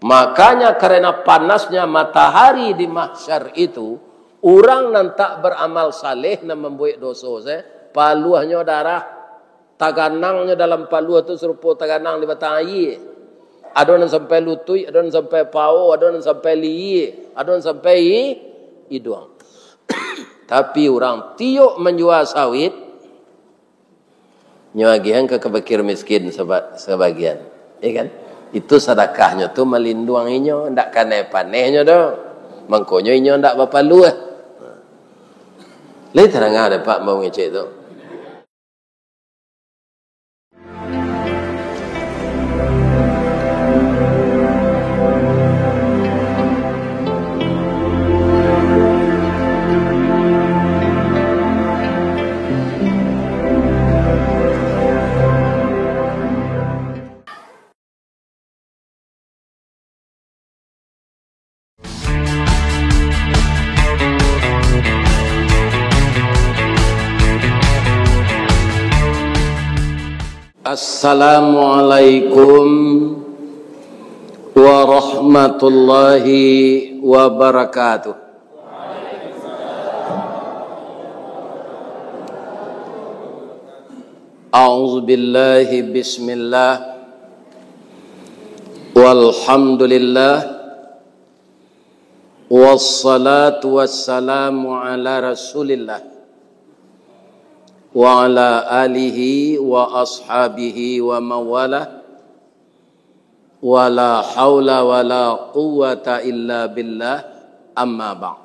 Makanya karena panasnya matahari di mahsyar itu, orang nan tak beramal saleh nan membuat dosa, paluahnya darah, taganangnya dalam paluah itu serupa taganang di batang air. Ada yang sampai lutut, ada yang sampai pau, ada yang sampai liye, ada yang sampai hidung. Tapi orang tiuk menjual sawit, nyawagian ke kebakir miskin sebagian, ya kan? Itu sedekahnya tu melindunginya, ndak kaneh-panehnya dah. Mangkonyo inyo ndak bapalu. Lai terang ada Pak mau ngecek tu. Assalamualaikum warahmatullahi wabarakatuh. A'udzu billahi bismillah walhamdulillah wassalatu wassalamu ala rasulillah wa ala alihi wa ashabihi wa mawalah wa la hawla wa la quwwata illa billah amma ba'd.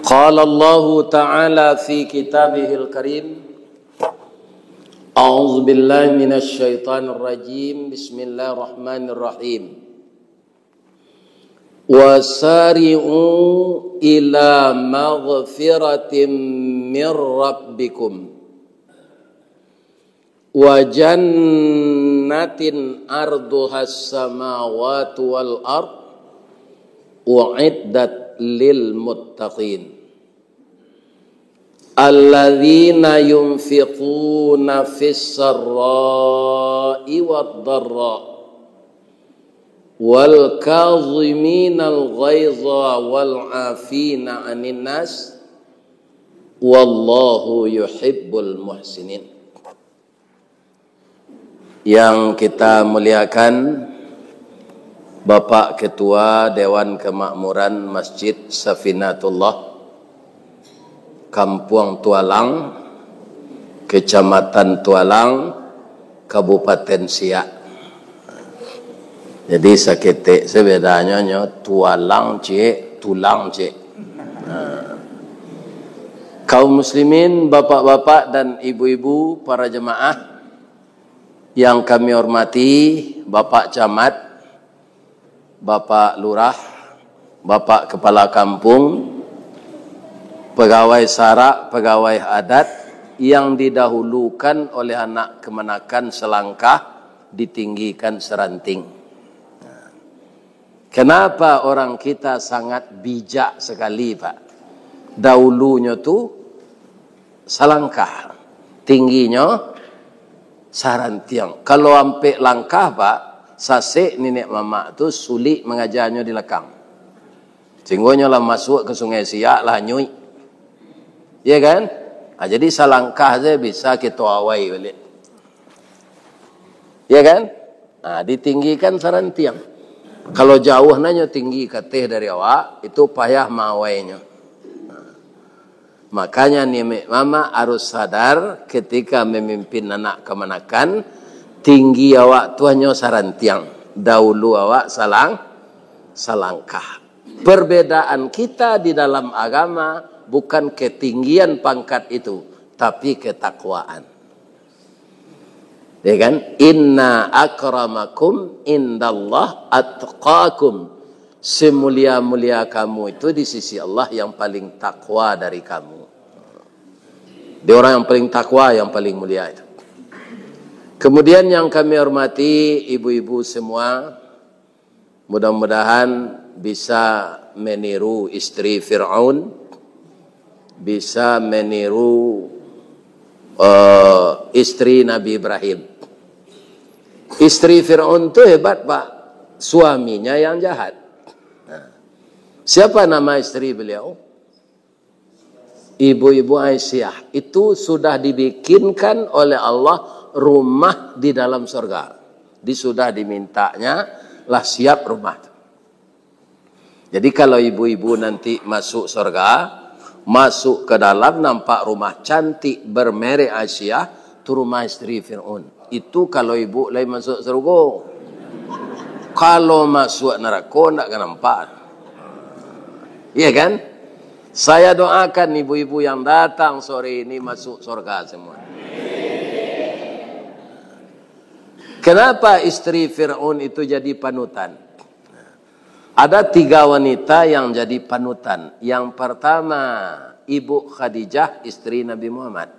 Qala Allah ta'ala fi kitabihil karim, a'udzu billahi minasy syaithanir rajim, bismillahirrahmanirrahim. Wasari'u ila maghfiratin min rabbikum wa jannatin arduhas samawati wal ard u'iddat lil muttaqin alladzina yunfiquna fis sarra'i wad dharra wal kaziminal ghaiza wal afina 'anil nas wallahu yuhibbul muhsinin. Yang kita muliakan Bapak Ketua Dewan Kemakmuran Masjid Safinatullah Kampung Tualang, Kecamatan Tualang, Kabupaten Siak. Jadi sakete sebedanya tualang cek, tulang cek. Kaum muslimin, bapak-bapak dan ibu-ibu, para jemaah yang kami hormati, Bapak Camat, Bapak Lurah, Bapak Kepala Kampung, pegawai SARA, pegawai adat yang didahulukan oleh anak kemenakan selangkah, ditinggikan seranting. Kenapa orang kita sangat bijak sekali, Pak? Dahulunya tu selangkah, tingginya sarantiang. Kalau ampe langkah, Pak, sasek nenek mama tu sulit mengajarnya di lekang. Sehingga lah masuk ke Sungai Siak lah nyui. Ya kan? Nah, jadi selangkah saja bisa kita awai balik. Ya kan? Nah, ditinggikan sarantiang. Kalau jauh nanya tinggi kateh dari awak, itu payah mawainya. Makanya nenek mama harus sadar ketika memimpin anak kemenakan, tinggi awak tuanya sarantiang, dahulu awak salangkah. Perbedaan kita di dalam agama bukan ketinggian pangkat itu, tapi ketakwaan. Ya kan? Inna akramakum indallah atqakum. Semulia-mulia kamu itu di sisi Allah yang paling takwa dari kamu. Dia orang yang paling takwa, yang paling mulia itu. Kemudian yang kami hormati ibu-ibu semua, mudah-mudahan bisa meniru istri Fir'aun, bisa meniru istri Nabi Ibrahim. Istri Fir'aun itu hebat, Pak. suaminya yang jahat. Siapa nama istri beliau? Ibu-ibu Aisyah. Itu sudah dibikinkan oleh Allah rumah di dalam surga. Sudah dimintanya lah siap rumah. Jadi kalau ibu-ibu nanti masuk surga, masuk ke dalam nampak rumah cantik bermerek Aisyah, itu rumah istri Fir'aun. Itu kalau ibu lain masuk surga. Kalau masuk neraka tak akan nampak. Iya kan? Saya doakan ibu-ibu yang datang sore ini masuk surga semua. Kenapa istri Fir'aun itu jadi panutan? Ada 3 wanita yang jadi panutan. Yang pertama, Ibu Khadijah, istri Nabi Muhammad.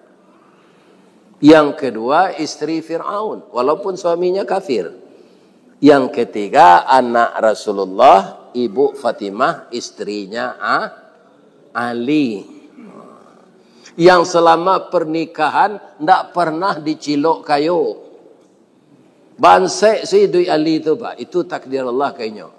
Yang kedua, istri Fir'aun, walaupun suaminya kafir. Yang ketiga, anak Rasulullah, Ibu Fatimah, istrinya Ali. Yang selama pernikahan tidak pernah dicilok kayu. Bansek si Dui Ali itu Pak, itu takdir Allah kayaknya.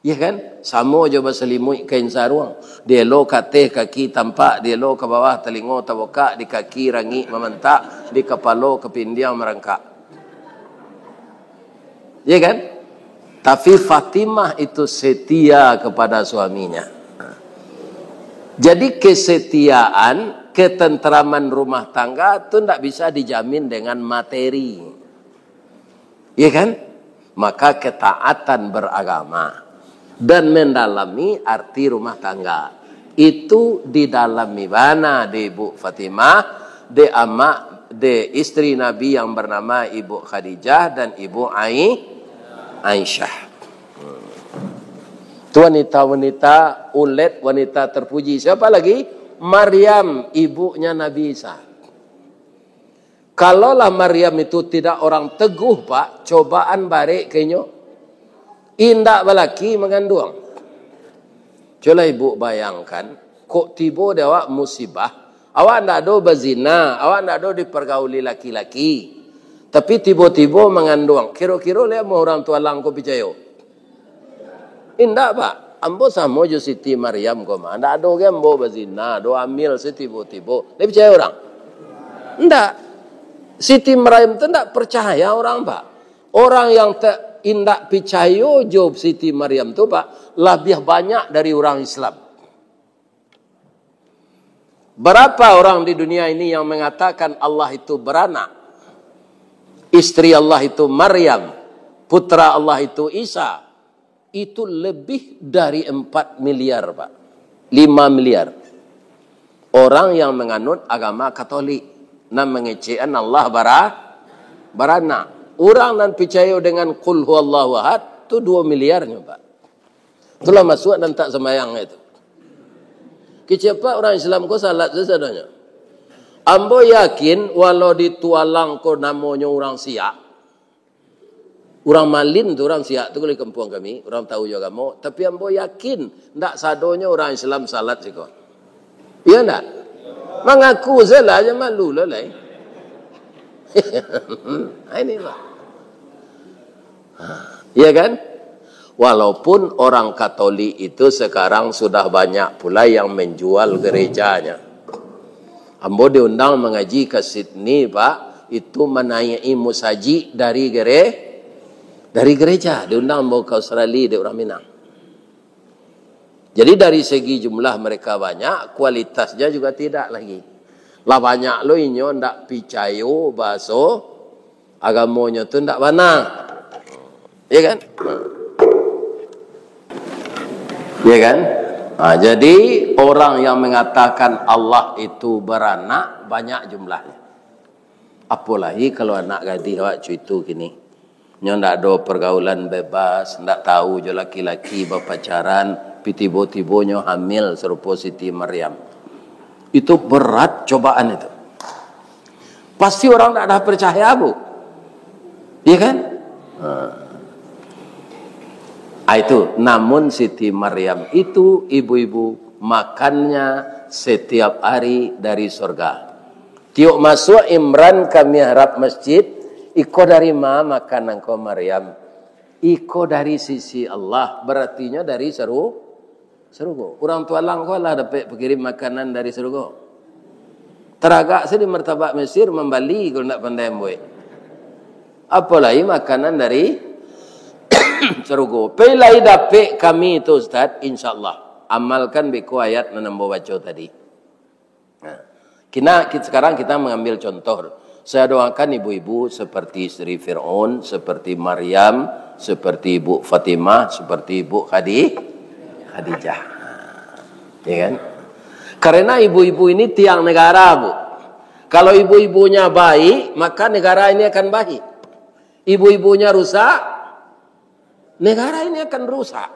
Ya kan? Sama je berselimut kain sarung. Dia lo kateh kaki tampak, dia lo ke bawah telinga terbuka, di kaki rangi mementak, di kepala kepindiang merangkak. Ya kan? Tapi Fatimah itu setia kepada suaminya. Jadi kesetiaan, ketenteraman rumah tangga itu tidak bisa dijamin dengan materi. Ya kan? Maka ketaatan beragama dan mendalami arti rumah tangga itu didalami mana di Ibu Fatimah, di istri Nabi yang bernama Ibu Khadijah dan Ibu Aisyah. Itu wanita-wanita ulet, wanita terpuji. Siapa lagi? Maryam, ibunya Nabi Isa. Kalaulah Maryam itu tidak orang teguh Pak, cobaan barik kayaknya. Indak balaki mengandung. Coba ibu bayangkan, kok tiba dia awak musibah. Awak ndak ada berzina, awak ndak ada dipergauli laki-laki. Tapi tiba-tiba mengandung. Kira-kira dia mau orang tua lang kau percaya? Indak Pak. Ambo sama je Siti Maryam kau mah. Ndak ada orang ambo berzina, do amil setiba-tiba. Dia percaya orang? Ndak. Siti Maryam itu ndak percaya orang Pak. Orang yang indak percaya job Siti Maryam tu Pak, lebih banyak dari orang Islam. Berapa orang di dunia ini yang mengatakan Allah itu beranak? Istri Allah itu Maryam, putra Allah itu Isa. Itu lebih dari 4 miliar Pak. 5 miliar. Orang yang menganut agama Katolik. Dan mengecekan Allah beranak. Orang yang percaya dengan Qul huwallahu ahad itu 2 miliarnya Pak. Itulah masuk dan tak semayang itu. Kecepat orang Islam kau salat sesadanya. Ambo yakin walau ditualang kau namanya orang Siak. Orang Malin tu orang Siak tu kalau kampung kami, orang tahu juga kamu. Tapi ambo yakin ndak sadonya orang Islam salat sih kau. Iya ndak? Mengaku salah aja malu lah. Ini lah. Iya kan? Walaupun orang Katolik itu sekarang sudah banyak pula yang menjual gerejanya. Ambo diundang mengaji ke Sydney Pak, itu menaiki musaji dari gereja. Diundang ambo ke Australia, di orang Minang. Jadi dari segi jumlah mereka banyak, kualitasnya juga tidak lagi. Lah banyak lo inyo ndak percaya bahasa agamanya tu ndak benar. Ya kan? Ya kan? Nah, jadi orang yang mengatakan Allah itu beranak banyak jumlahnya. Apalagi kalau anak gadis awak itu gini. Nyo ndak ada pergaulan bebas, ndak tahu je laki-laki berpacaran, tiba-tiba nyo hamil serupa Siti Maryam. Itu berat cobaan itu. Pasti orang tak ada percaya Bu. Iya kan? Itu. Namun Siti Maryam itu ibu-ibu makannya setiap hari dari surga. Tiuk masuk Imran kami harap masjid. Iko dari ma makan engkau Maryam. Iko dari sisi Allah, berartinya dari surga. Orang tua lang ko lah dapat pengirim makanan dari surga. Teragak saya di martabak Mesir membali kalau nak pandai buat. Apalagi makanan dari surga. Pelai dapat kami itu Ustaz, insyaallah. Amalkan beku ayat menambah baca tadi. Nah, sekarang kita mengambil contoh. Saya doakan ibu-ibu seperti Sri Fir'aun, seperti Maryam, seperti Ibu Fatimah, seperti Ibu Khadijah. Ya kan? Karena ibu-ibu ini tiang negara, Bu. Kalau ibu-ibunya baik, maka negara ini akan baik. Ibu-ibunya rusak, negara ini akan rusak.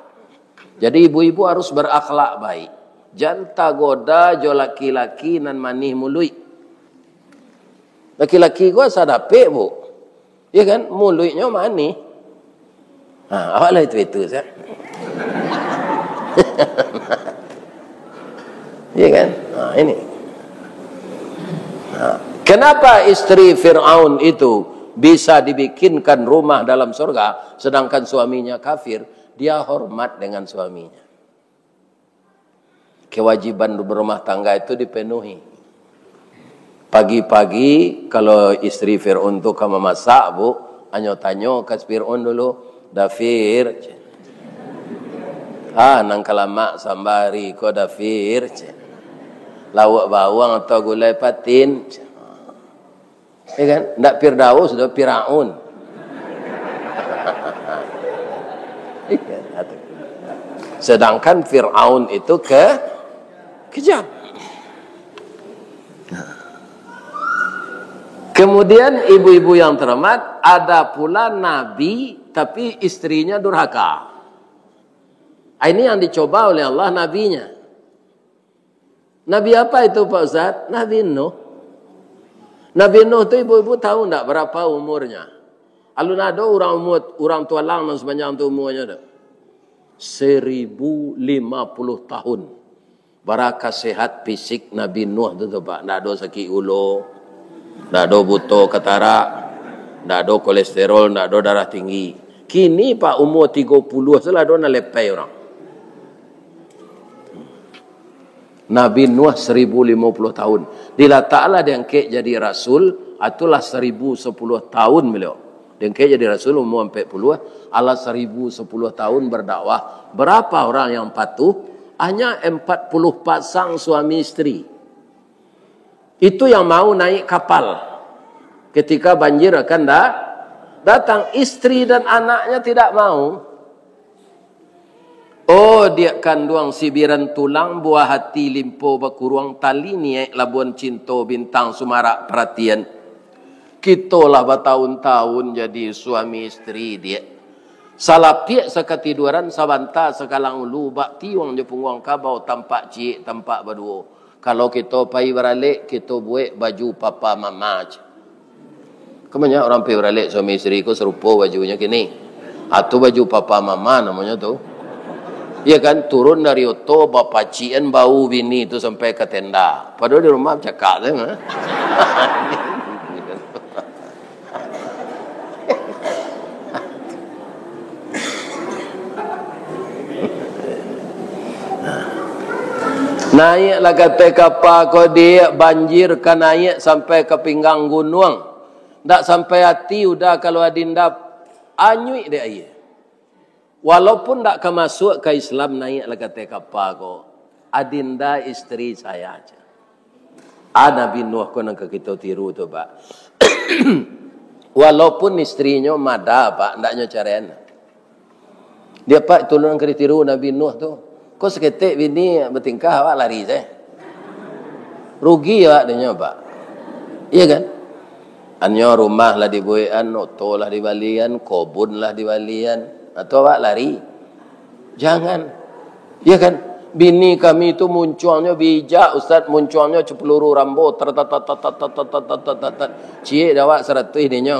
Jadi ibu-ibu harus berakhlak baik. Janta goda jo laki-laki nan manih mului. Laki-laki gua sadapek, Bu. Ya kan? Mulutnya manis. Awak lah itu saya. Ya kan? Ini. Kenapa istri Fir'aun itu bisa dibikinkan rumah dalam surga, sedangkan suaminya kafir? Dia hormat dengan suaminya. Kewajiban berumah tangga itu dipenuhi. Pagi-pagi kalau istri Fir'aun tu kamu masak, Bu, tanyo ke Fir'aun dulu, Dafir. Nang kalamak sambari ko Dafir. Lawak bawang atau gulai patin. Ya kan? Ndak Firdaus, sudah Fir'aun. Sedangkan Fir'aun itu kejam. Kemudian ibu-ibu yang terhormat, ada pula nabi tapi istrinya durhaka. Ini yang dicoba oleh Allah nabinya. Nabi apa itu Pak Ustaz? Nabi Nuh. Nabi Nuh itu ibu-ibu tahu enggak berapa umurnya? Alun ada orang tua lang sepanjang itu umurnya dah. 1050 tahun. Baraka sehat fisik Nabi Nuh itu Pak. Enggak ada sakit ulo. Nggak ada buto katarak, nggak ada kolesterol, nggak ada darah tinggi. Kini Pak umur 30 selalu ada lepai orang. Nabi Nuh 1050 tahun. Bila Ta'ala diangkat jadi Rasul, itulah 1010 tahun beliau. Diangkat jadi Rasul umur 40, Allah 1010 tahun berdakwah. Berapa orang yang patuh? Hanya 40 pasang suami istri. Itu yang mau naik kapal. Ketika banjir akan datang, istri dan anaknya tidak mau. Oh, dia kanduang sibiran tulang, buah hati limpo bakuruang tali niek labuan cinto bintang sumarak perhatian. Kitolah bertahun-tahun jadi suami istri dia. Salah piak sekatiduran sabanta sekalang ulu bak tiwang je punguang kabau tampak cik tampak berdua. Kalau kita pergi beralik, kita buat baju papa mama je. Kebanyakan orang pergi beralik suami isteri ko serupa bajunya kini. Atau baju papa mama namanya tu. Ya kan, turun dari oto, bapa cian bau bini itu sampai ke tenda. Padahal di rumah cakap je. Naiklah kata kapal kau dia banjir kan naik sampai ke pinggang gunung. Tak sampai hati udah kalau adinda anyui dia air. Walaupun tak ke masuk ke Islam naiklah kata kapal kau. Adinda istri saya aja. Nabi Nuh kau nak kita tiru tu Pak. Walaupun istrinya mada Pak, ndaknya carian. Dia Pak tolong kena tiru Nabi Nuh tu. Kau seketik bini bertingkah awak lari saya. Rugi awak dia Pak. Iya kan? Anyo rumah lah dibuian, oto lah dibalian, kobun lah dibalian, atau awak lari. Jangan. Iya kan? Bini kami itu munculnya bijak, Ustaz, munculnya peluru rambut, cie awak 100 dia.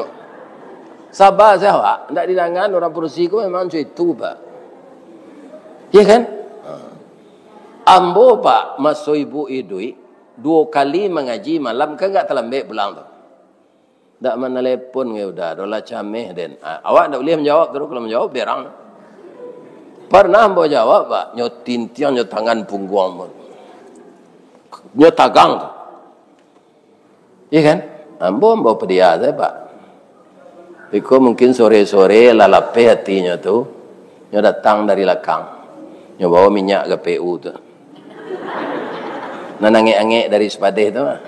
Sabar saya awak, ndak didangan orang Pursi ku memang itu Pak. Iya kan? Ambo Pak, masuk ibu idui 2 kali mengaji malam kan enggak terlambat pulang tu. Tak menelepon ya udah, dolah cameh den. Awak tak boleh menjawab terus, kalau menjawab berang. Pernah mau jawab pak, nyotin tiang nyot tangan punggung, nyot tagang, iya kan? Ambo pedia saya pak. Iko mungkin sore-sore lalape hatinya tu, nyot datang dari belakang, nyot bawa minyak ke PU tu, nanangek-angek dari sepadeh tu mah.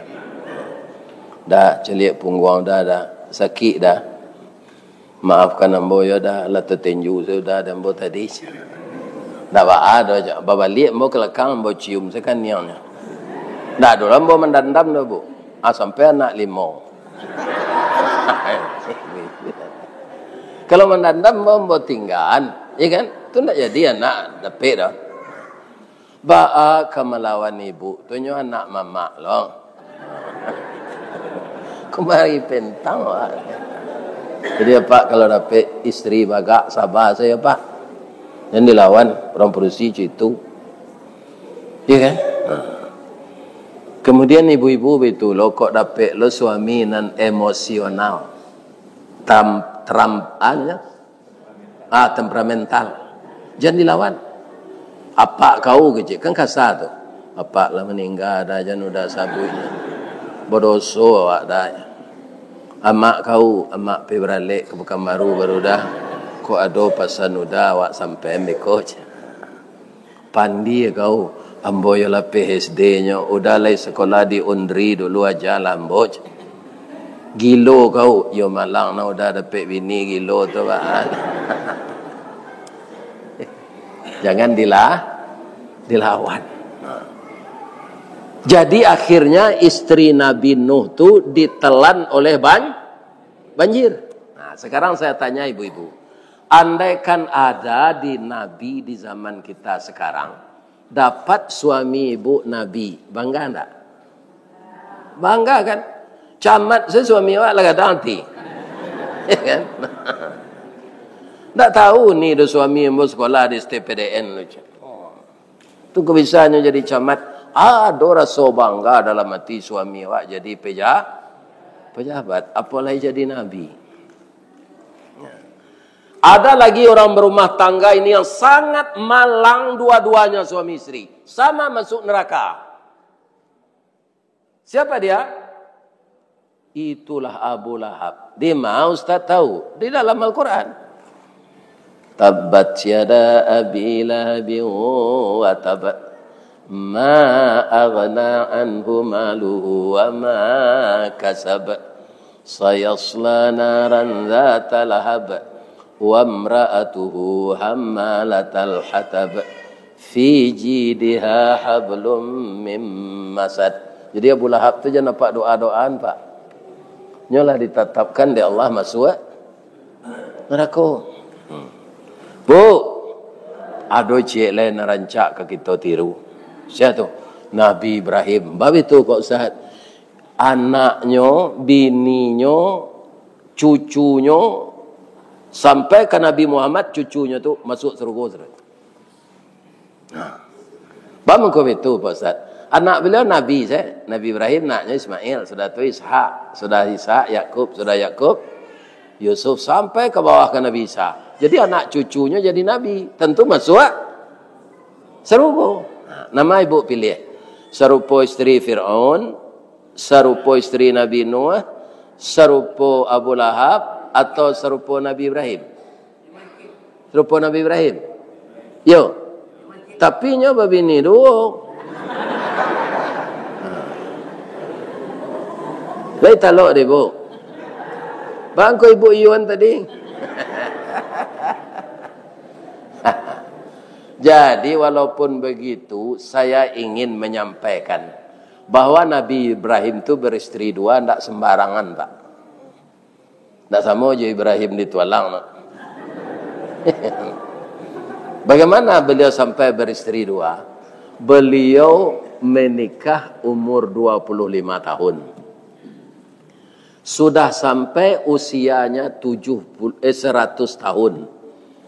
Dah celik punggung dah sakit dah. Maafkan ambo ya dah lah tertenju sudah dan ambo tadi. Dah ada aja. Balik ambo ke belakang ambo cium sekan niangnya. Dah dulu ambo mendandam dah bu. Sampai anak 5. Kalau mendandam ambo tinggal, ya kan? Tu ndak jadi anak dapet dah. Ba'a kemelawan ibu, tu nyo anak mama loh. Kemari pentang pak. Jadi pak kalau dapat istri bagak sabar saya pak. Yang dilawan orang perusi itu, iya kan? Kemudian ibu-ibu itu lo kok dapat lo suami nan emosional, temperamental. Jangan dilawan. Apa kau kecil kan kasar tu. Apa lah meninggal dah jangan udah sabutnya. Bodoso awak dah. Amak kau, amak pergi beralik ke Pekanbaru baru dah. Kau ada pasan udah awak sampai mekoj. Pandi kau, ambo ya lah PhD nya, udah lay sekolah di Undri dulu aja lah ambo. Gilo kau, yo malang na udah dapat bini gilo tu pak. Jangan dilawan. Jadi akhirnya istri Nabi Nuh tu ditelan oleh banjir. Nah, sekarang saya tanya ibu-ibu, andaikan ada di Nabi di zaman kita sekarang, dapat suami ibu Nabi, bangga enggak? Bangga kan? Camat saya suami awak lah kata nanti. Ya kan? Tak tahu ni do suami ibu sekolah di STPDN. Tu kebisaannya jadi camat. Ada rasa bangga dalam hati suami awak jadi pejabat, apalagi jadi nabi. Ada lagi orang berumah tangga ini yang sangat malang, dua-duanya suami istri, sama masuk neraka. Siapa dia? Itulah Abu Lahab. Di mana Ustaz tahu? Di dalam Al-Quran. Tabbat yada abi lahabin wa tab. Ma aghna anhu maluhu wa ma kasab. Sayasla naran dhata lahab. Wa imra'atuhu hammalatal hatab. Fi jidiha hablum mim masad. Jadi Abu Lahab tu jangan nampak doa-doaan pak. Nyolah ditetapkan di Allah masuk neraka. Bu, ada cik lain rancak ke kita tiru. Siapa tu? Nabi Ibrahim. Bab itu kok Ustaz. Anaknya, bininya, cucunya, sampai ke Nabi Muhammad, cucunya tu masuk surga. Bab kau itu Pak Ustaz. Anak beliau Nabi saya, Nabi Ibrahim, anaknya Ismail, sudah tu Ishak, sudah Ishak, Yakub, sudah Yakub, Yusuf, sampai ke bawah ke Nabi Isa. Jadi anak cucunya jadi Nabi, tentu masuk serupa. Nama ibu pilih, serupa istri Fir'aun, serupa istri Nabi Nuh, serupa Abu Lahab, atau serupa Nabi Ibrahim? Serupa Nabi Ibrahim. Yo, tapi nya babini dua. Baik talok deh bu. Bangko ibu Iwan tadi. Jadi walaupun begitu, saya ingin menyampaikan bahwa Nabi Ibrahim itu beristri dua, tidak sembarangan pak. Tidak sama aja Ibrahim ditualang. Bagaimana beliau sampai beristri dua? Beliau menikah umur 25 tahun. Sudah sampai usianya 100 tahun.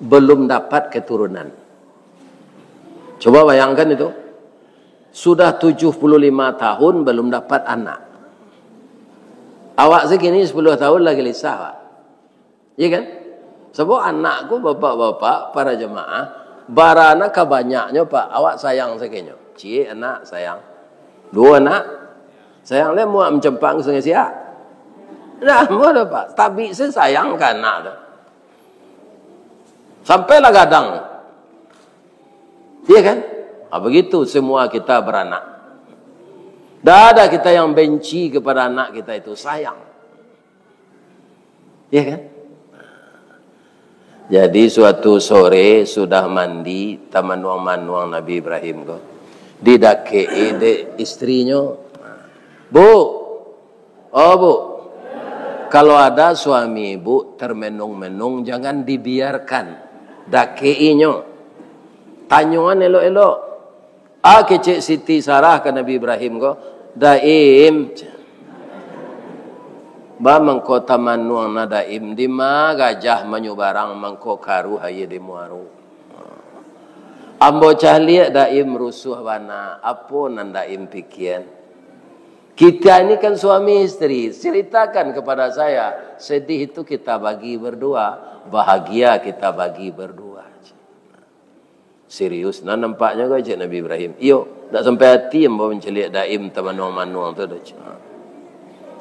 Belum dapat keturunan. Coba bayangkan itu. Sudah 75 tahun belum dapat anak. Awak segini 10 tahun lagi lisah, Pak. Iya kan? Sebab anakku, bapak-bapak, para jemaah, barana kabanyaknya, Pak. Awak sayang segini. Cie anak sayang. 2 anak. Sayang dia mau mencempang sungai siak. Nah, mau dah, Pak. Tapi saya sayangkan anak dah. Sampailah gadang. Iya kan? Nah, begitu semua kita beranak. Tidak ada kita yang benci kepada anak kita itu, sayang. Iya kan? Jadi suatu sore sudah mandi, manuang Nabi Ibrahim kok. Didakei de istrinya. Bu. Oh, Bu. Kalau ada suami ibu termenung-menung, jangan dibiarkan. Dakeinya. Tanyuan elok-elok. Kecik Siti Sarah ke Nabi Ibrahim kok. Daim. Ba mangko tamanuang na daim. Di ma gajah menyubarang mangko karu haye di muaru. Ambo cahliak daim rusuh bana. Apa nan daim pikian? Kita ini kan suami istri. Ceritakan kepada saya. Sedih itu kita bagi berdua. Bahagia kita bagi berdua. Serius. Nah nampaknya kau cik Nabi Ibrahim. Iyo. Tak sampai hati yang bawa menceliak daim manuang-manuang tu.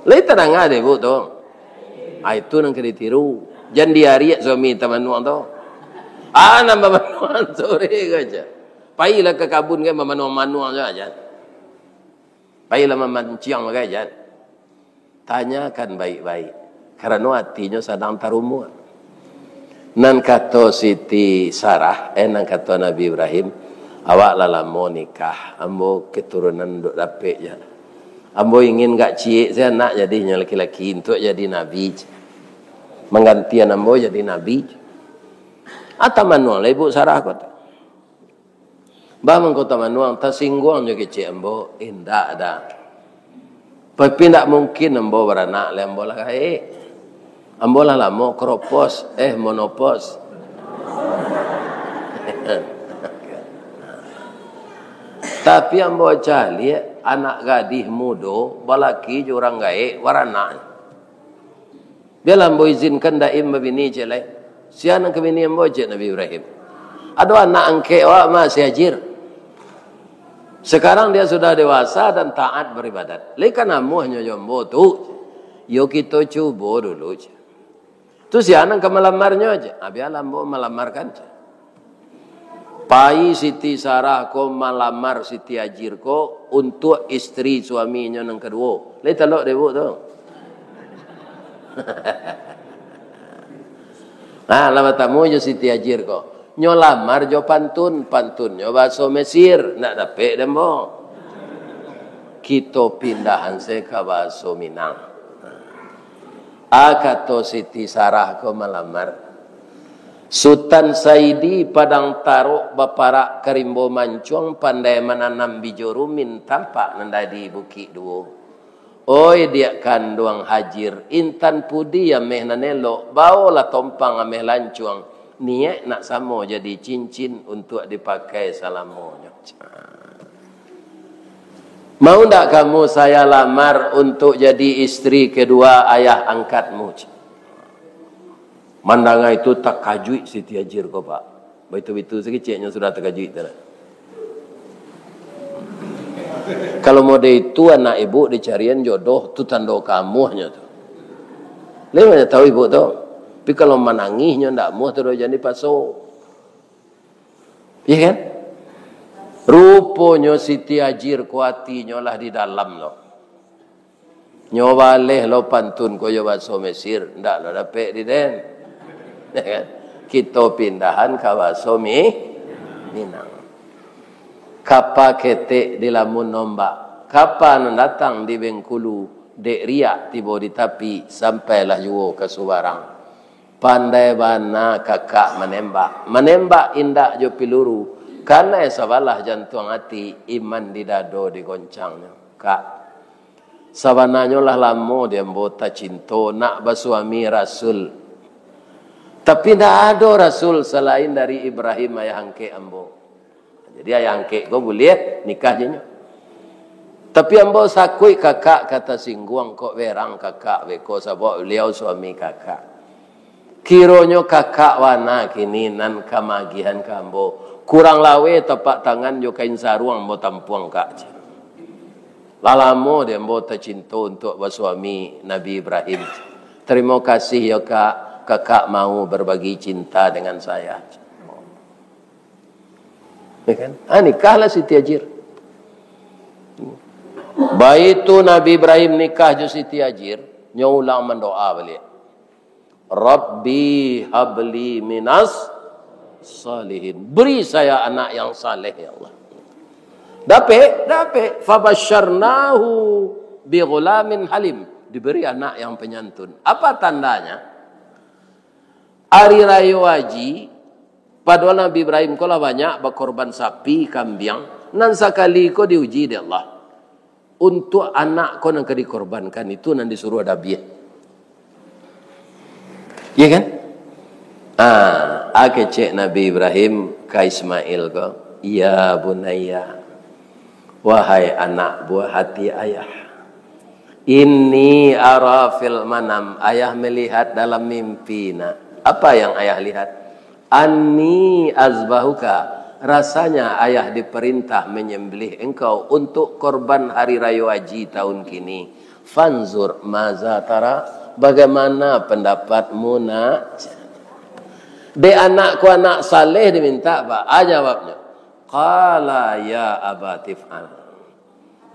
Lain terang ada bu tu. Itu yang kena tiru. Jangan diariak suami manuang tu. Nambah manuang sore saja. Pailah ke kabun kan manuang-manuang saja. Pailah memanciang saja. Tanyakan baik-baik. Karena hatinya sedang tarumu. Nan kata Siti Sarah, nan kata Nabi Ibrahim, awak lah mau nikah, ambo keturunan duk dapet je. Ambo ingin gak cik saya nak jadinya laki-laki untuk jadi nabi. Menggantian ambo jadi nabi. Atau manuang lah ibu Sarah kata. Bah mengkota manuang tersinggung juga cik ambo, indah ada. Tapi tidak mungkin ambo beranak lah ambo lah ambo lah mau kropos, monopos. Tapi ambo cali anak gadis muda, balaki orang gaek warana. Dia ambo izinkan daim babini celai. Siapa ke bini ambo cik Nabi Ibrahim. Ada anak angke awak masih hajir. Sekarang dia sudah dewasa dan taat beribadat. Lekan amuhnya jombo tu, yo kita cuba dulu. Tu siapa ke melamarnya aja. Biarlah ambo melamarkan. Pai Siti Sarah ko malamar Siti Hajir ko untuk istri suaminya yang kedua. Lepas telok debu tu. Lama tamu je Siti Hajir ko. Nyo lamar jo pantun nyo bahasa Mesir nak dapat dembo. Kita pindahan se ke bahasa Minang. Kata Siti Sarah ko malamar. Sultan Saidi Padang Taruk Baparak Karimbo Mancung pandai menanam bijorumin tampak nandai di Bukit Duo. Oi dia kanduang hajir intan pudi yang meh nanelo bawalah tompang ameh lancuang niat nak samo jadi cincin untuk dipakai salamonya. Mau tak kamu saya lamar untuk jadi istri kedua ayah angkatmu? Mandanga itu tak kajui Siti Hajir kau pak. Betul-betul sekecilnya sudah tak kajui. Kalau mode itu anak ibu dicarian jodoh tu tanda kamu hanya tu. Lewat tahu ibu tu. Tapi kalau menangisnya ndak mau terus jadi paso. Iya kan? Rupanya Siti Hajir kuatinya lah di dalam lo. Nyoba leh lo pantun ko yo bahasa Mesir ndak lo dapat di den. Kita pindahan ke bahasa Minang. Kapa ketek di lamun nombak. Kapan datang di Bengkulu dek riak tiba di tapi sampailah juga ke Subarang. Pandai bana kakak menembak. Menembak indak jo piluru. Karena sabalah jantung hati iman di dado digoncangnya. Kak. Sabananya lah lamo dia mbota cinta nak bersuami Rasul. Tapi tidak ada Rasul selain dari Ibrahim ayah angke ambo. Jadi ayah angke kau boleh nikah je. Tapi ambo sakui kakak kata singguang kok verang kakak weko sabok beliau suami kakak. Kironyo kakak wana kini nan kamagihan kambo. Kurang lawe tepak tangan yo kain saruang ambo tampuang kak. Lalamo dia ambo tercinta untuk suami Nabi Ibrahim. Terima kasih ya kak, kakak mau berbagi cinta dengan saya. Ya kan? Nikahlah Siti Hajir. Baitu Nabi Ibrahim nikah jo Siti Hajir, nyulang mendoa balik. Rabbi habli minas salihin. Beri saya anak yang saleh ya Allah. Dapat fabasyarnahu bi ghulamin halim. Diberi anak yang penyantun. Apa tandanya? Hari Raya Haji, padahal Nabi Ibrahim kala banyak berkorban sapi, kambing, nan sekali ko diuji di Allah. Untuk anak ko yang dikorbankan itu nan disuruh ada biaya. Ya kan? Cek Nabi Ibrahim ka Ismail ko, ya bunayya, wahai anak buah hati ayah. Inni ara fil manam, ayah melihat dalam mimpi. Apa yang ayah lihat? Anni azbahuka, rasanya ayah diperintah menyembelih engkau untuk korban hari raya haji tahun kini. Fanzur maza tara, bagaimana pendapatmu nak? De anakku anak saleh diminta apa? Jawabnya, qala ya abatif'al.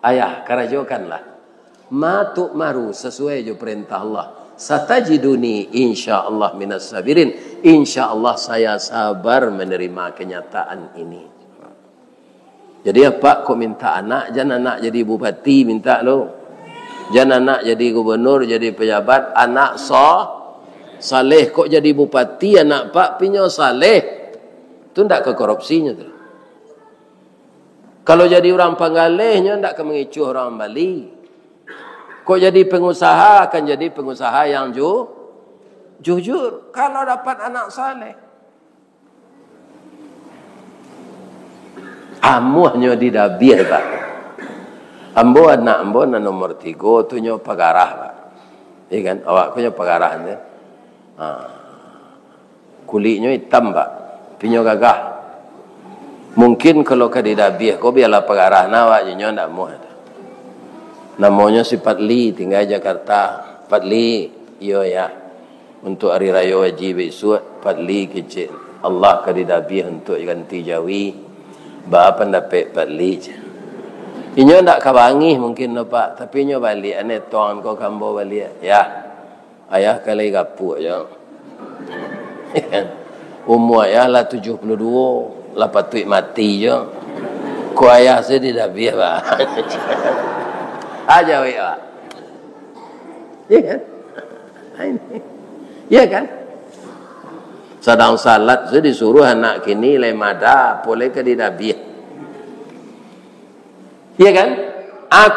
Ayah kerajokanlah. Ma tu'maru, sesuai jo perintah Allah. Satajiduni insyaallah minas sabirin. Insyaallah saya sabar menerima kenyataan ini. Jadi apa kok minta anak? Jangan anak jadi bupati minta lo. Jangan anak jadi gubernur, jadi pejabat. Anak saleh kok jadi bupati, anak pak pinyo saleh. Itu ndak ke korupsinya tuh. Kalau jadi orang Panggalehnya ndak ke mengicuh orang Bali. Kok jadi pengusaha akan jadi pengusaha yang jujur kalau dapat anak saleh. Amuhnya di dabir pak. Ambo anak ambo na nomor 3 tu nyo pagarah pak. Ikan awak punya pagarah ni. Kulitnya hitam pak. Pinyo gagah. Mungkin kalau ke di dabir kau biarlah pagarah na awak nyo ndak muh. Namanya si Patli, tinggal Jakarta. Patli, iyo ya. Untuk hari raya haji besok, Patli kecil. Allah kadidabi untuk ganti jawi. Bapa dapat Patli. Inyo ndak kabangi mungkin no pak. Tapi inyo balik. Ane tuan kau kambo balik. Ya. Ayah kali gapu aja. Umur ayah lah 72. Lah patut mati je. Ko ayah saya didabi pak. Aja ya. Ya kan? Ya kan? Sedang salat saya disuruh anak kini lemada boleh ke didabi. Ya kan?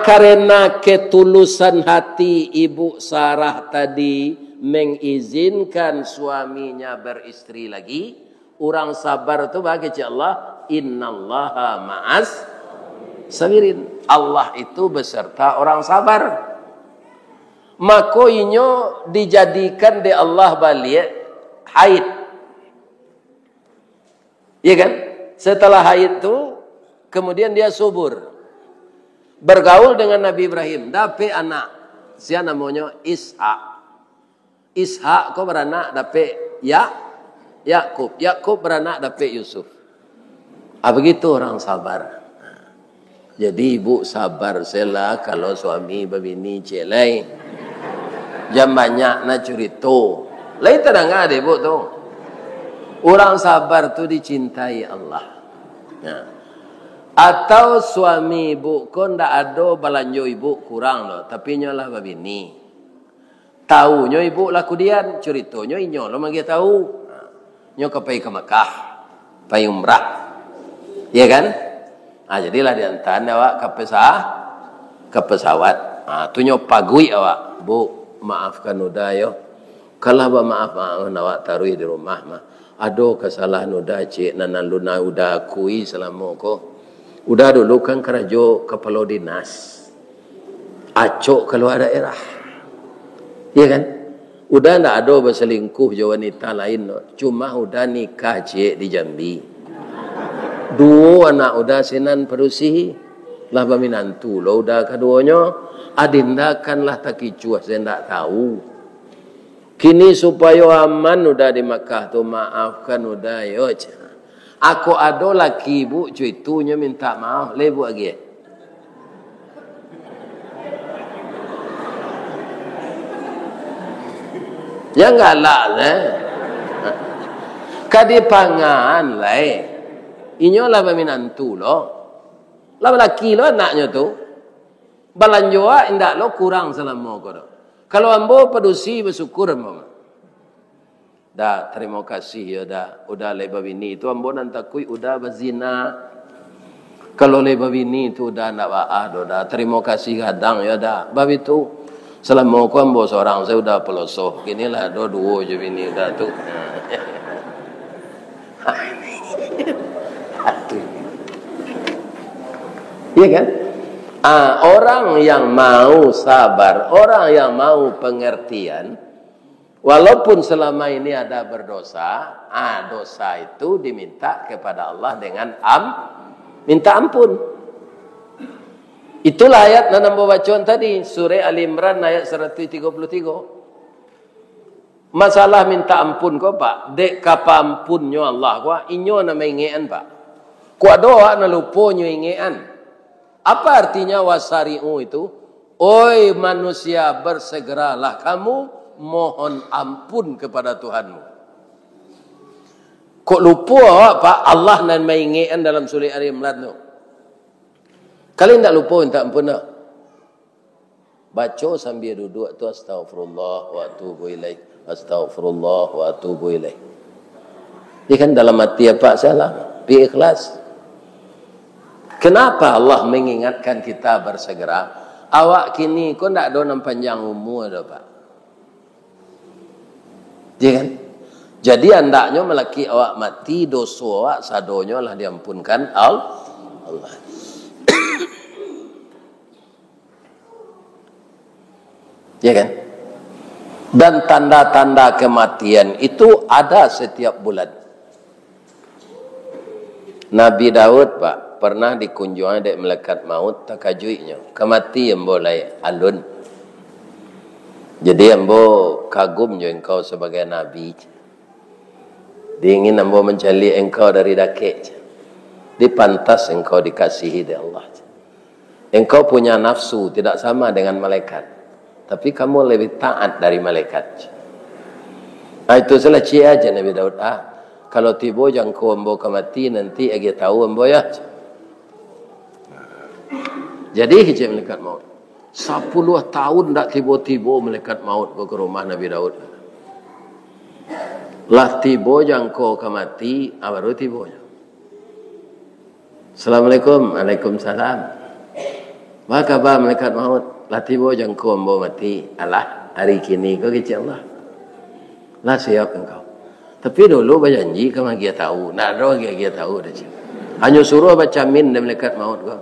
Karena ketulusan hati Ibu Sarah tadi mengizinkan suaminya beristri lagi, orang sabar itu bagi Allah, innallaha ma'as sabirin. Allah itu beserta orang sabar. Maka inyo dijadikan di Allah balik haid. Ya kan? Setelah haid itu kemudian dia subur. Bergaul dengan Nabi Ibrahim, dapat anak. Siapa namanya? Ishak. Ishak kau beranak dapat Yakub. Yakub beranak dapat Yusuf. Begitu orang sabar. Jadi ibu sabar sela kalau suami berbini celai. Jam banyak nak curito. Lain tenang ada ibu tu. Orang sabar tu dicintai Allah. Ya. Atau suami ibu kau ndak ada balanjo ibu kurang loh. Tapi nyolah berbini. Tahunya ibu laku dian. Curitonya inyo lo magi tahu. Nyo kepai ke Mekah. Pai umrah. Ya kan? Jadilah diantar awak ke pesawat. Tunyo pagui awak. Bu, maafkan udah yo. Kalau maaf awak taruh di rumah mah. Aduh kesalahan udah cik nanaluna udah akui selama ko. Udah dulu kan kerajo kepala dinas. acok keluar daerah. Ya kan? Udah ndak ada berselingkuh je wanita lain, cuma udah nikah je di Jambi. Dua anak udah sinan perusi, lah baminantu lo udah keduanya, adindakanlah takicuah saya ndak tahu. Kini supaya aman udah di Makkah tu maafkan udah yo. Aku ada laki bu cuitunya minta maaf, lebu lagi. Ya enggak lah kadipangan lah inyo lah baminantu lo lah laki lo anaknya tu balanjoa indak lo kurang selama ko. Kalau ambo pedusi bersyukur ambo. Dah terima kasih ya dah udah leba bini itu ambo nan takui udah berzina. Kalau leba bini itu udah ndak baah dah terima kasih kadang ya dah bab itu selama ko ambo seorang saya udah pelosoh kini lah dua je bini udah tu. Iya kan? Orang yang mau sabar, orang yang mau pengertian, walaupun selama ini ada berdosa, dosa itu diminta kepada Allah dengan minta ampun. Itulah ayat yang nambah bacaan tadi, surah Ali Imran ayat 133. Masalah minta ampun kau pak, dek kapa ampunnya Allah kau, inyo nama ingean pak. Kau doa na luponyo ingean. Apa artinya wasari'u itu? Oi manusia bersegeralah kamu mohon ampun kepada Tuhanmu. Kok lupa apa Allah nan maingean dalam surah Ali Imran tu. Kalian tak lupa minta ampun tak? Baca sambil duduk tu astaghfirullah wa atubu ilaih. Astaghfirullah wa atubu ilaih. Dia kan dalam hati apa salah? Bi ikhlas. Kenapa Allah mengingatkan kita bersegera? Awak kini kau tak ada panjang umur dah pak. Ya kan? Jadi hendaknya melaki awak mati dosa awak sadonya lah diampunkan Allah. Ya kan? Dan tanda-tanda kematian itu ada setiap bulan. Nabi Daud pak pernah dikunjungi dek malaikat maut takajuinya kemati yang boleh alun. Jadi ambo kagum jo engkau sebagai nabi. Diingin ambo mencari engkau dari dakek. Dipantas engkau dikasihi oleh Allah. Engkau punya nafsu tidak sama dengan malaikat. Tapi kamu lebih taat dari malaikat. Nah itu salah cia aja Nabi Daud. Kalau tiba jangkau ambo kemati nanti agi tahu ambo ya. Jadi hijab malaikat maut 10 tahun tak tiba-tiba malaikat maut ke rumah Nabi Daud. Lah tiba jangko kemati baru tiba. Assalamualaikum. Waalaikumsalam. Apa khabar malaikat maut? Lah tiba jangko ambo mati. Alah hari kini kau kecil Allah. Lah siap engkau. Tapi dulu berjanji kamu dia tahu. Nak ada dia tahu dah. Hanya suruh baca min dan malaikat maut kau.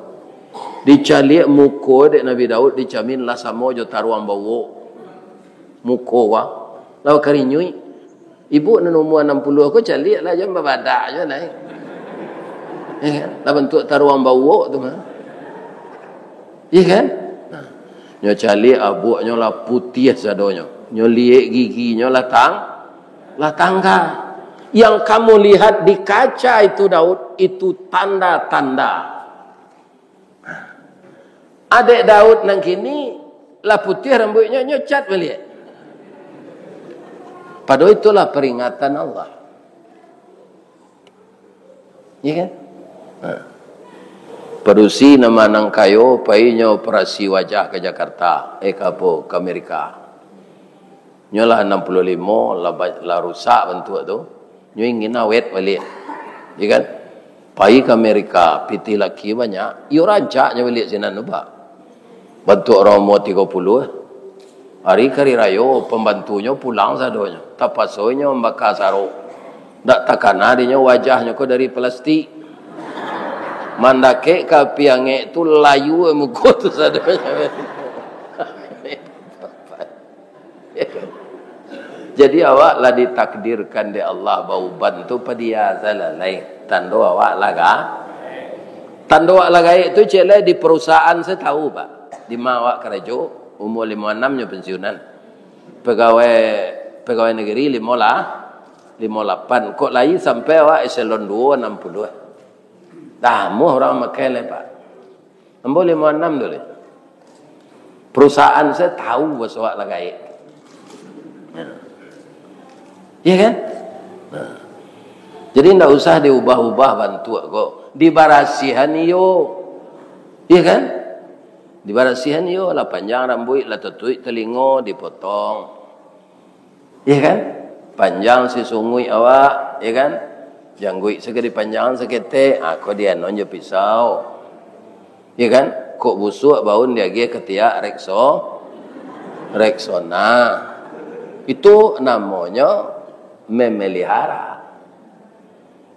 Dicalik muka dek Nabi Daud dicamin lah sama jo taruang bawa muka wa lawa karinyui ibu nan umur 60 aku calik lah jam babadak je naik lah bentuk taruang bawa tu mah iya kan nyo calik abuknya lah putih sadonya nyo liek giginya lah tangga yang kamu lihat di kaca itu Daud itu tanda-tanda. Adik Daud nang kini lah putih rambutnya nyocat balik. Padahal itulah peringatan Allah. Ya kan? Perusi nama nang kayo painya operasi wajah ke Jakarta, ke Amerika. Nyolah 65 lah rusak bentuk tu. Nyo ingin awet balik. Ya kan? Pai ke Amerika, piti laki banyak, yo rajaknya balik sinan nuba. Bantu orang umur 30. Hari kari rayo pembantunya pulang sadonya. Tapasonya membakar saruk. Tak takana dia wajahnya kau dari plastik. Mandake ka piange tu layu muka tu sadonya. Jadi awak lah ditakdirkan di Allah bau bantu padia zalalai. Tando awak lah ga. Tando awak lah gaik tu celai di perusahaan saya tahu pak. Di mana awak kerja umur 56 nya pensiunan. Pegawai negeri 58. Kok lain sampai awak eselon 2 60. Dah mu orang makai le pak. Ambo 56 dulu. Perusahaan saya tahu bos awak lah gaik. Ya kan? Nah. Jadi tidak usah diubah-ubah bantu kok. Dibarasihan yo. Ya kan? Dibarasihan yo lah panjang rambut lah tutui telingo dipotong. Ya kan? Panjang si sungui awak, ya kan? Janggui segede panjang sekete, aku dia nonjo pisau. Ya kan? Kok busuk baun dia ge ketiak Rexona. Itu namanya memelihara.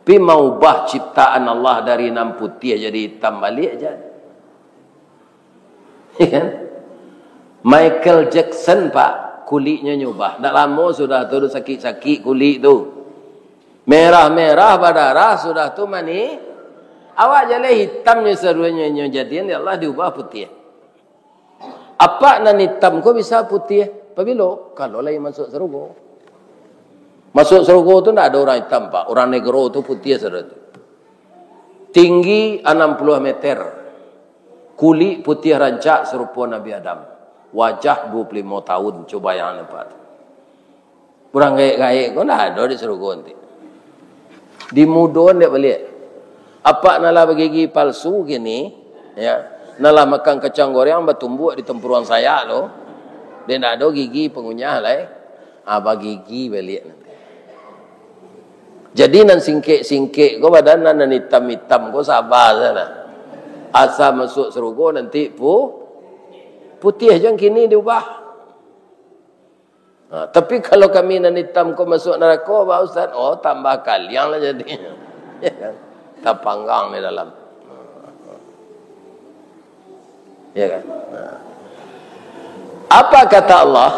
Tapi mau ubah ciptaan Allah dari enam putih jadi hitam balik aja. Ya kan? Michael Jackson pak, kulitnya nyubah. Tak lama sudah tu sakit-sakit kulit tu. Merah-merah berdarah sudah tu mani. Awak jalan hitamnya serunya jadian ya Allah diubah putih. Apa nan hitam kau bisa putih? Apabila kalau lagi masuk surga. Masuk surga tu tak ada orang hitam pak. Orang negro tu putih saudara tu. Tinggi 60 meter. Kulit putih rancak serupa Nabi Adam. Wajah 25 tahun. Coba yang nampak. Orang gaik-gaik kau tak ada di surga nanti. Di mudon dia balik. Apa nalah bergigi palsu gini. Ya. Nalah makan kacang goreng bertumbuk di tempuran saya lo. Dia tak ada gigi pengunyah lah. Abah gigi balik nanti. Jadi nan singkek-singkek kau badan nan hitam-hitam kau sabar sana. Asal masuk surga nanti putih je kini diubah. Tapi kalau kami nan hitam kau masuk neraka, Pak Ustaz, oh tambah kaliang lah jadinya. Ya kan? Tak panggang di dalam. Ya kan? Apa kata Allah?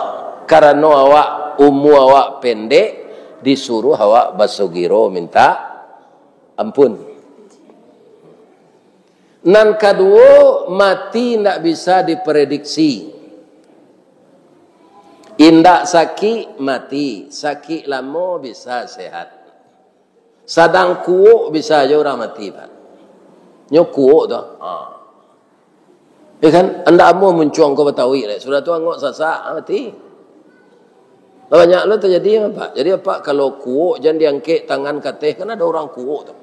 Karena awak umur awak pendek, disuruh awak basogiro minta ampun. Nan kedua, mati tidak bisa diprediksi. Indak sakit mati, sakit lama bisa sehat. Sadang kuuk bisa aja orang mati pak. Nyo kuuk tu. Ya kan? Anda amu mencuang kau betawi le. Sudah tu angok sasak mati. Banyak lo terjadi apa? Jadi apa kalau kuuk jangan diangkat tangan kateh kan ada orang kuuk tu.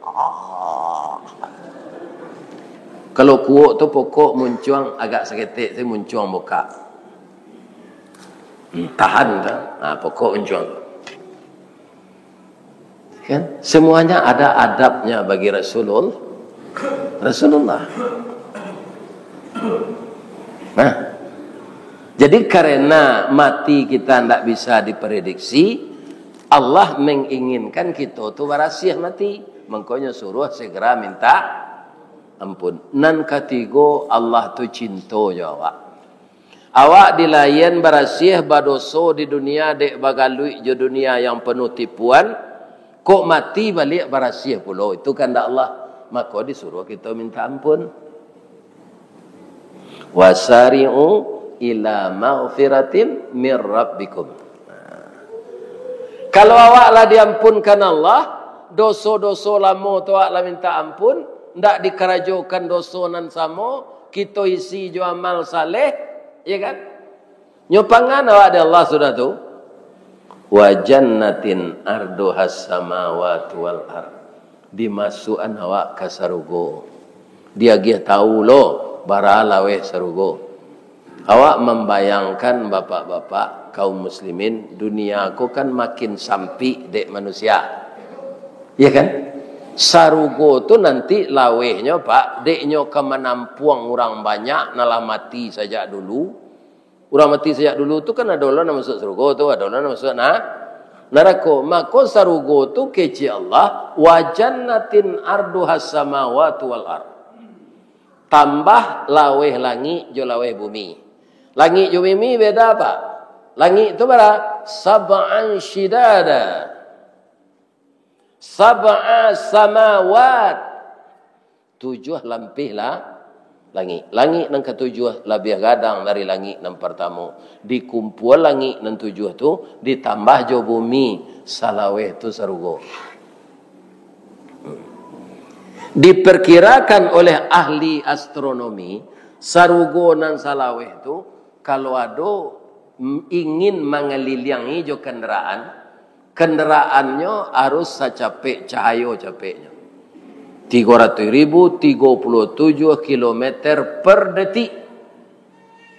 Kalau kuuk tu pokok muncuang agak seketik saya muncuang buka. Tahan tu. Pokok muncuang. Kan? Semuanya ada adabnya bagi Rasulullah. Nah, jadi karena mati kita tidak bisa diprediksi, Allah menginginkan kita tu barasiah mati. Makanya suruh segera minta ampun. Nan ketiga Allah tu cinta awak. Awak dilayan barasiah badoso di dunia dek bagalui je dunia yang penuh tipuan. Kok mati balik barasiah pula. Itu kan Allah. Maka disuruh kita minta ampun. Wasari'u ila maghfiratin min rabbikum. Kalau awaklah diampunkan Allah, dosa-dosa lama tu awaklah minta ampun, ndak dikerajokan dosa nan sama, kita isi jo amal saleh, ya kan? Nyopangan awak ada Allah sudah tu. Wa jannatin arduhas samawati wal ard. Dimasukan awak ke surga. Dia tahu lo baralaweh surga. Awak membayangkan bapak-bapak kaum muslimin, dunia aku kan makin sampi dek manusia. Ya kan? Sarugo tu nanti lawehnya pak, deknya ke menampuang orang banyak, nalah mati saja dulu. Orang mati sejak dulu tu kan ada orang nak masuk surga tu, ada orang nak masuk neraka. Maka surga tu keci Allah, wa jannatin arduhas samawati wal ard. Tambah laweh langit jo laweh bumi. Langit jo bumi beda apa? Langit itu berapa? Sab'an shidada. Sab'a samawat. 7 lampihlah langit. Langit yang ketujuh lebih gadang dari langit yang pertama. Dikumpul langit yang 7 tu, ditambah jo bumi, salaweh tu sarugo. Diperkirakan oleh ahli astronomi, sarugo nan salaweh tu, kalau ada ingin mengelilingi jo kenderaan, kenderaannya harus secapek cahaya capeknya. 300.037 km per detik.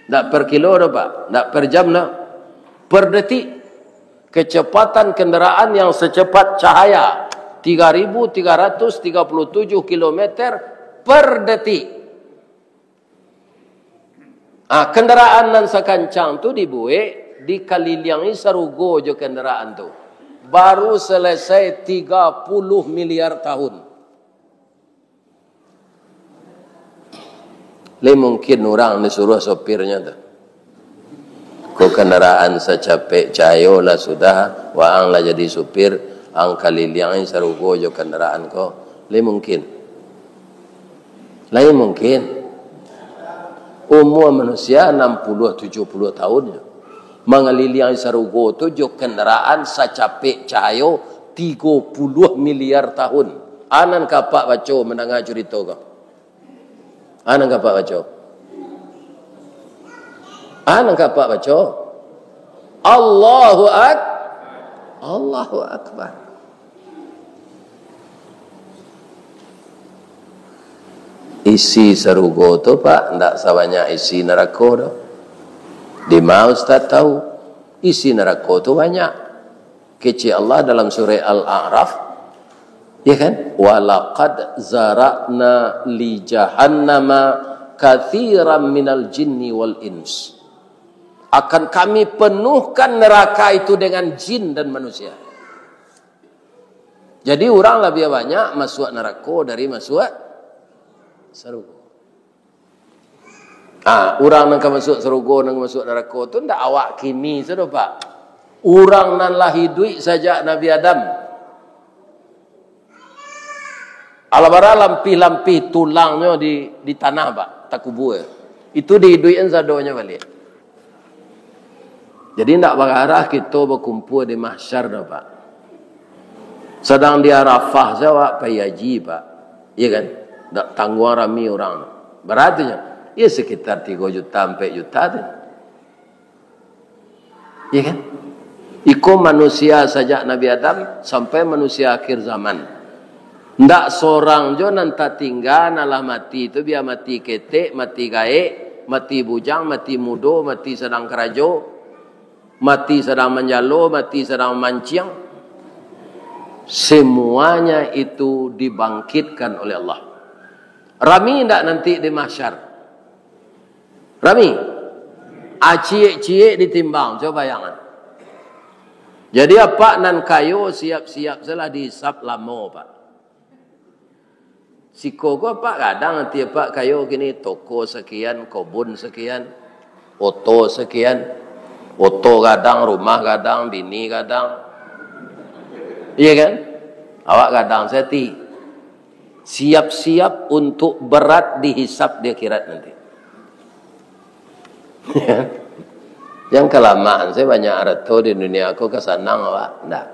Tak per kilo dah Pak, tak per jam dah. Per detik. Kecepatan kenderaan yang secepat cahaya 3.337 km per detik. Kenderaan nan sekancang tu dibuat dikelilingi sarugo jo kenderaan tu. Baru selesai 30 miliar tahun. Mungkin orang disuruh sopirnya tu. Ko kenderaan secapek cahaya lah sudah, waang lah jadi supir, ang kelilingi sarugo jo kenderaan ko. Mungkin. Mungkin. Umur manusia 60-70 tahun. Mengelilingi sarugo tu jo kenderaan secapek cahaya 30 miliar tahun. Anan kapak baca mendengar cerita kau. Anan kapak baca. Anan kapak baca. Allahu Akbar. Isi sarugo tu Pak, ndak sebanyak isi neraka tu. Di mana Ustaz tahu? Isi neraka tu banyak. Kecil Allah dalam surah Al-A'raf, ya kan? Walaqad zara'na li jahannama katsiran minal jinni wal ins. Akan kami penuhkan neraka itu dengan jin dan manusia. Jadi orang lebih banyak masuk neraka dari masuk sarugo. Orang nak masuk sarugo, nak masuk neraka tu ndak awak kimi sudah Pak. Orang nan lah hidup saja Nabi Adam. Alabara lampih-lampih tulangnya di tanah Pak, tak kubur. Itu dihiduin sadonya balik. Jadi tidak berarah kita berkumpul di mahsyar dah Pak. Sedang di Arafah saya payaji Pak. Ya kan? Tak tangguh rami orang. Berarti ya sekitar 3 juta sampai juta tu. Ya kan? Iko manusia saja Nabi Adam sampai manusia akhir zaman. Ndak seorang jo nanti tinggal nalah mati itu biar mati ketek, mati gaek, mati bujang, mati mudo, mati sedang kerajo, mati sedang menjalo, mati sedang mancing. Semuanya itu dibangkitkan oleh Allah. Rami ndak nanti di mahsyar. Rami. Cie-cie ditimbang, coba bayangan. Jadi apa nan kayu siap-siap salah dihisap lama Pak. Siko ko Pak kadang nanti Pak kayu gini toko sekian, kebun sekian, oto sekian, oto kadang, rumah kadang, bini kadang. Iya kan? Awak kadang seti. Siap-siap untuk berat dihisap di akhirat nanti. Yang kelamaan saya banyak harta di dunia aku kesanang Pak. Enggak.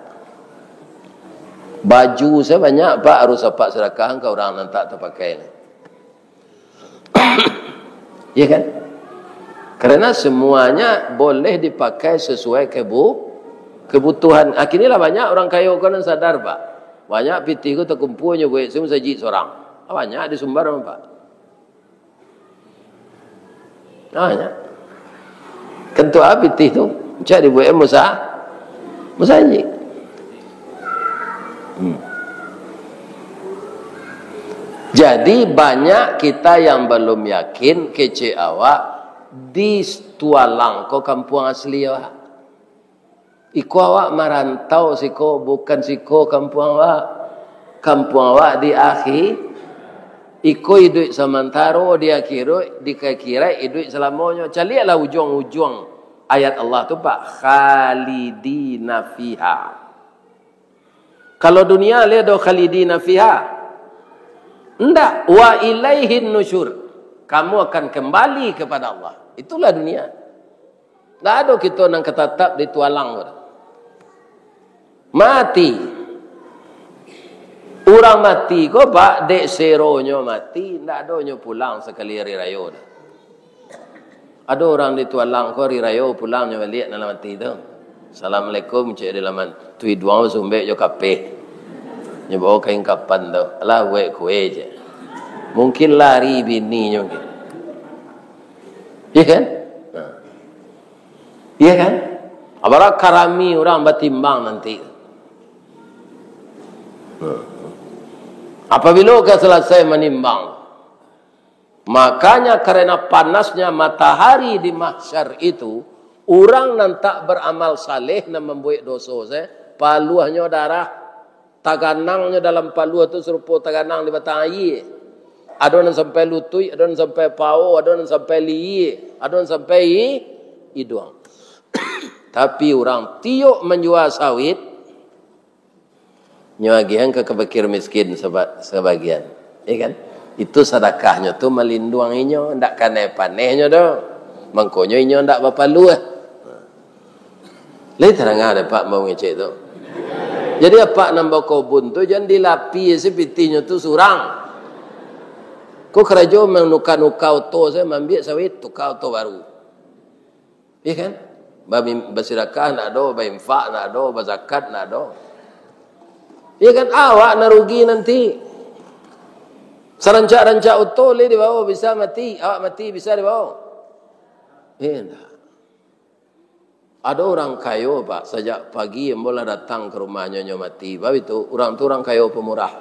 Baju saya banyak Pak harus apa sedekah ke orang yang tak terpakai. Ya kan? Karena semuanya boleh dipakai sesuai kebutuhan. Akhirnya banyak orang kaya kan sadar Pak. Banyak pitiku terkumpulnya buat semua saji seorang. Banyak di Sumbar Pak. Banyak. Kentu piti tu cari buat musaji. Jadi banyak kita yang belum yakin kece awak di tualang ko kampung asli awak. Iko awak merantau siko bukan siko kampung awak. Kampung awak di akhir. Iko hidup sementara dia kira hidup selamanya. Calilah ujung-ujung Ayat Allah tu Pak, khalidina fiha. Kalau dunia lihat do khalidina fiha. Enggak, wa ilaihin nusyur. Kamu akan kembali kepada Allah. Itulah dunia. Enggak ada kita nang ketatap di tualang. Mati. Orang mati ko Pak, dek seronyo mati, enggak ada nyo pulang sekali hari raya dah. Ada orang di tualang ko hari raya pulang nyo balik dalam mati tu. Assalamualaikum cik di laman. Tu dua sumbek jo kape. Nyo bawa kain kapan tu. Alah wek kue je. Mungkin lari bini nyo. Iya kan? Iya kan? Apabila karami orang batimbang nanti. Apabila kau selesai menimbang, makanya karena panasnya matahari di mahsyar itu, orang nan tak beramal saleh nan membuat dosa, paluahnya darah, taganangnya dalam paluah itu serupa taganang di batang air. Ada yang sampai lutut, ada yang sampai pau, ada yang sampai liye, ada yang sampai hidung. Tapi orang tiuk menjual sawit, nyagian ke kebakir miskin sebagian, ya kan? Itu sedekahnya tu melindunginya, ndak kaneh-panehnya dah. Mangkonyo inyo ndak bapalu ah. Lai terang ada Pak mau ngecek tu. Jadi apa nambah kebun tu jangan dilapi sepitinya tu surang. Kau kerajo menuka-nuka auto saya ambil sawit tukar auto baru. Ya kan? Bersedekah nak ada, berinfak nak ada, berzakat nak ada. Ya kan awak nak rugi nanti. Serancak-rancak auto le dibawa bisa mati, awak mati bisa dibawa. Enggak. Ada orang kaya Pak, sejak pagi yang boleh datang ke rumahnya nyo mati. Sebab itu orang tu orang kaya pemurah.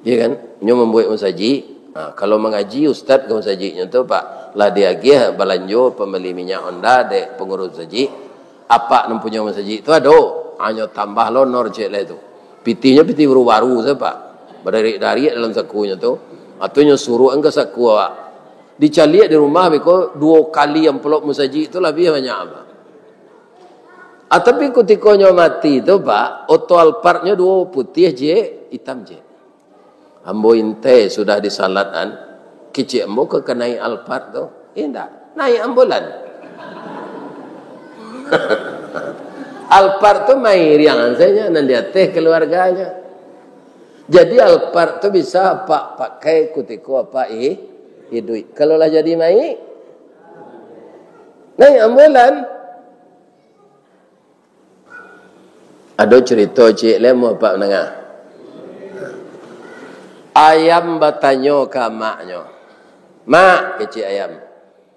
Ya kan? Nyo membuat musaji. Nah, kalau mengaji ustaz ke musajinya tu Pak, lah dia agih balanjo pembeli minyak Honda dek pengurus musaji. Apa yang punya musaji itu ada. Hanya tambah lonor cek lah itu. Pitinya piti baru-baru saja Pak. Berdari-dari dalam sakunya tu. Atau nyo suruh engkau saku awak. Dicaliak di rumah beko 2 kali yang peluk musaji itu lebih banyak apa. Tapi ketika nyo mati tu Pak, auto Alphardnya 2 putih je, hitam je. Ambo inte sudah disalatan, kecik ambo ke naik Alphard tu. Enggak, naik ambulan. Alphard tu mai riangan saja nan dia teh keluarganya. Jadi Alphard tu bisa Pak pakai ketika apa duit. Kalau lah jadi naik ambulan. Ada cerita cik lemo Pak menengah. Ayam bertanya ke maknya. Mak, kecik ayam.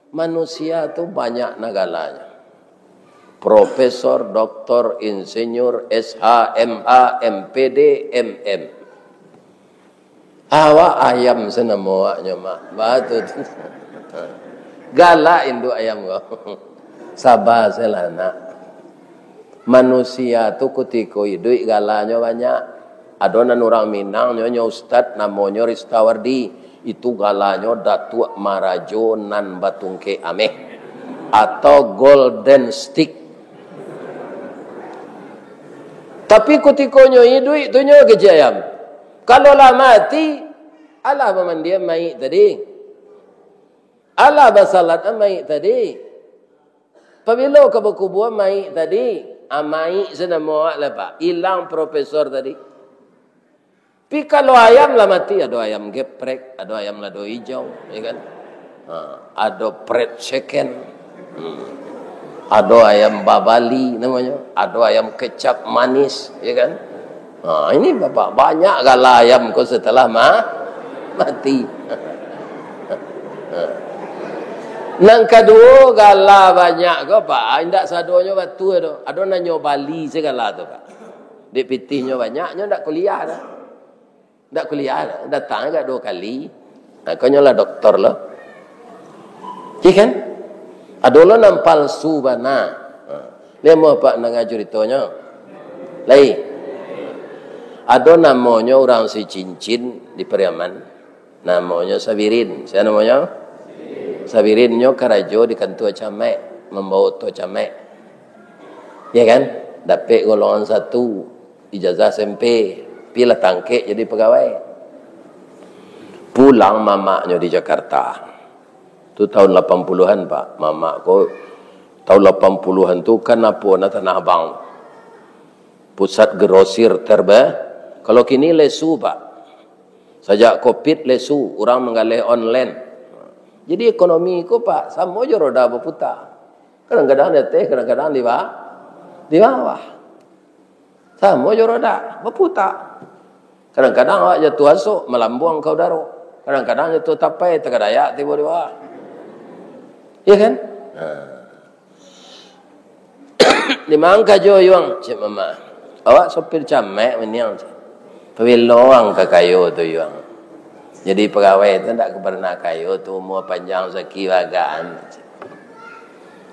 Manusia tu banyak nagalanya. Profesor, doktor, insinyur, SH, MA, MPD, MM. Awak ayam senamawaknya mak. Batu tu. Galak induk ayam kau. Sabar salah nak. Manusia tu ketika hidup galaknya banyak. Ada nan orang Minang nyonya ustaz namanya Ristawardi. Itu galaknya Datuk Marajo nan Batungke Ameh. Atau Golden Stick. Tapi ketika nyo hidup itu nyo kecik ayam. Kalau lah mati, alah memandiam mayit tadi. Alah basalat mayit tadi. Apabila ke berkuburan mayit tadi, mayit senama lah Pak. Hilang profesor tadi. Tapi kalau ayam lah mati, ada ayam geprek, ada ayam lado hijau, ya kan? Ada pret chicken. Ada ayam babali namanya, ada ayam kecap manis, ya kan? Ini bapak banyak gala ayam kau setelah mati. Nang kedua gala banyak kau Pak, indak sadonya batu ada. Ada nanyo Bali segala tu Pak. Di pitihnya banyaknya ndak kuliah dah. Ndak kuliah dah, datang agak 2 kali. Kau nyolah doktor lah. Ya kan? Ada lo nam palsu bana. Dia mau Pak nak ceritanya. Lai. Ada namanya orang si cincin di Periaman. Namanya Sabirin. Saya namanya sabirinnya karajo di kantua camek, membawa to camek. Ya kan? Dapat golongan 1, ijazah SMP, pilih tangkek jadi pegawai. Pulang mamaknya di Jakarta. Itu tahun 80-an, Pak. Mamak kok tahun 80-an tu kan apa na Tanah Abang. Pusat grosir kalau kini lesu, Pak. Sejak Covid lesu, orang menggalih online. Jadi ekonomi ko, Pak, sama je roda berputar. Kadang-kadang di atas, kadang-kadang di bawah. Sama je roda berputar. Kadang-kadang awak jatuh asuk, melambung kau daru. Kadang-kadang jatuh tapai, terkadaya tiba di bawah. Ya kan? Lima angka jo yuang, cik mama. Awak sopir camek meniang. Tapi loang ke kayu tu yuang. Jadi pegawai tu tak pernah kayu tu umur panjang seki wagaan.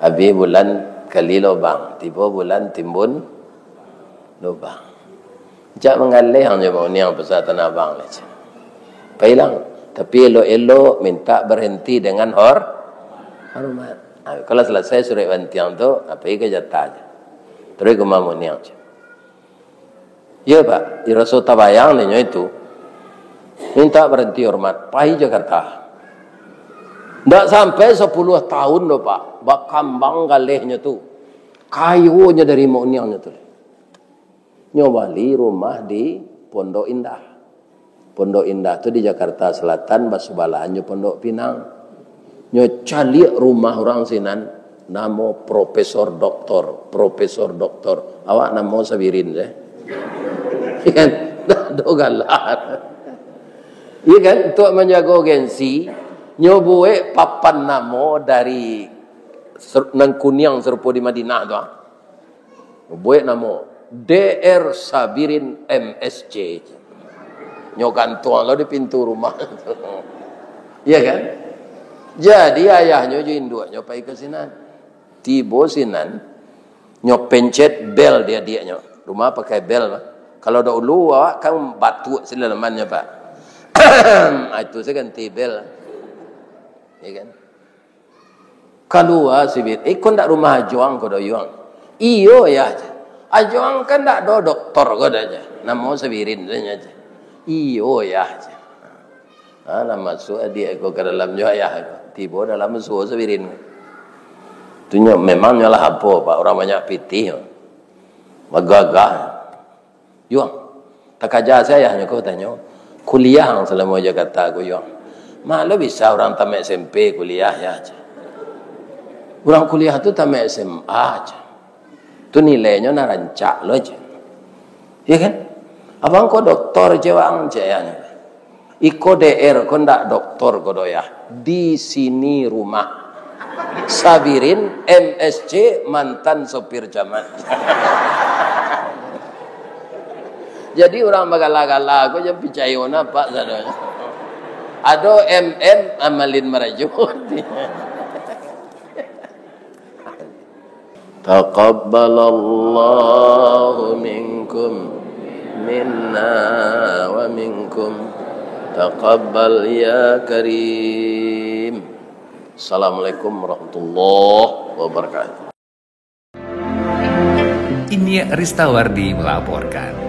Habis bulan kali lubang, tiba bulan timbun lubang. Jak mengalih hang je meniang pasal Tanah Abang le. Pailang, tapi elok-elok minta berhenti dengan hormat. Kalau selesai surat bantiang tu, apa ke jatah je. Terus ke mamu niang je. Ya Pak, di Rasul Tabayang ni itu minta berhenti hormat. Pai Jakarta. Tak sampai 10 tahun dah Pak. Bak kambang galihnya tu. Kayunya dari mau niangnya tu. Nyobali rumah di Pondok Indah. Pondok Indah tu di Jakarta Selatan, basubalahannya Pondok Pinang. Nyo cali rumah orang sinan namo profesor doktor. Awak namo sabirin je. Kan do galar. Iya kan untuk menjaga gengsi nyo buat papan namo dari nang Kuniang serupa di Madinah tu. Buat namo DR Sabirin MSC. Nyo gantung lo di pintu rumah. Iya kan? Jadi ayahnya je induknya pergi ke sinan. Tiba sinan, nyok pencet bel dia-dianya. Rumah pakai bel. Kalau dahulu awak kan batu selalamannya, Pak. Itu saya ganti bel. Ya kan? Kalau sibit, kau tak rumah ajuang kau dah yuang. Iyo ya aja. Ajuang kan tak ada doktor kau dah aja. Nama sabirin saja. Iyo ya aja. Nak masuk adik aku ke dalam ayah aku. Tiba dalam masuk sabirin. Itunya memangnya lah apa Pak. Orang banyak pitih. Magagah. Yuang. Tak ajar saya hanya kau tanya. Kuliah yang selama Jakarta aku yuang. Malah bisa orang tamat SMP kuliah ya aja. Orang kuliah tu tamat SMA aja. Tu nilainya nak rancak lo aja. Ya kan? Abang kau doktor jawang jayanya. Iko DR kau ndak doktor kau doya. Di sini rumah. Sabirin MSC mantan sopir jamat. Jadi orang bagala-gala aku je percaya apa sadanya. Ado MM amalin merajut. Taqabbalallahu minkum minna wa minkum. Taqabbal ya karim. Assalamualaikum warahmatullahi wabarakatuh. Ini Ristawardi melaporkan.